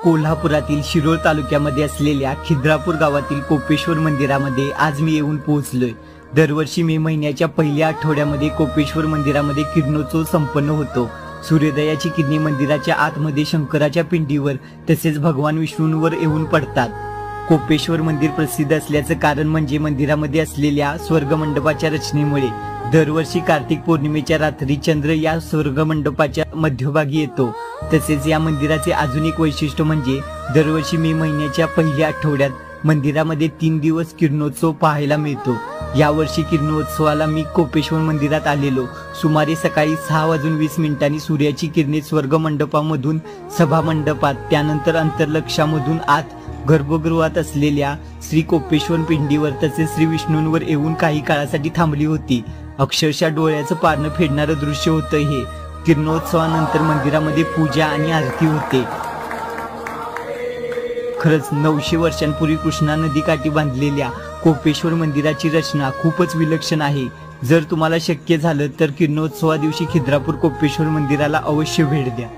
कोल्हापुरातील शिरोळ तालुक्यामध्ये असलेल्या खिद्रापूर गावातील कोपेश्वर मंदिरामध्ये आज मी येऊन पोहोचलोय। दरवर्षी मे महिन्याच्या पहिल्या आठवड्यामध्ये कोपेश्वर मंदिरामध्ये किरणोत्सव संपन्न होतो। सूर्योदयाची किरणे मंदिराच्या आतमध्ये शंकराच्या पिंडीवर तसेच भगवान विष्णूंवर येऊन पडतात। कोपेश्वर मंदिर प्रसिद्ध असल्याचं कारण म्हणजे मंदिरामध्ये असलेल्या स्वर्गमंडपाच्या रचनेमुळे। दरवर्षी कार्तिक पौर्णिमेच्या रात्री चंद्र या स्वर्गमंडपाच्या मध्यभागी येतो। तसेच या मंदिराचे अजून एक वैशिष्ट्य म्हणजे दरवर्षी मे महिन्याच्या पहिल्या आठवड्यात मंदिरामध्ये 3 दिवस किरणोत्सव पाहायला मिळतो। यावर्षी किरणोत्सवाला मी कोपेश्वर मंदिरात आलेलो। सुमारे सकाळी 6:20 सूर्याची किरणे स्वर्गमंडपामधून सभामंडपात, त्यानंतर अंतर्लक्षामधून आत गर्भगृहात असलेल्या श्री कोपेश्वर पिंडीवर तसेच श्री विष्णूंवर येऊन काही काळासाठी थांबली होती। अक्षरशः डोळ्याचं पारणं फेडणारं दृश्य होतं हे। किरणोत्सवानंतर मंदिरामध्ये पूजा आणि आरती होते। खरंच 900 वर्षांपूर्वी कृष्णा नदीकाठी बांधलेल्या कोपेश्वर मंदिराची रचना खूपच विलक्षण आहे। जर तुम्हाला शक्य झालं तर किरणोत्सवा दिवशी खिद्रापूर कोपेश्वर मंदिराला अवश्य भेट द्या।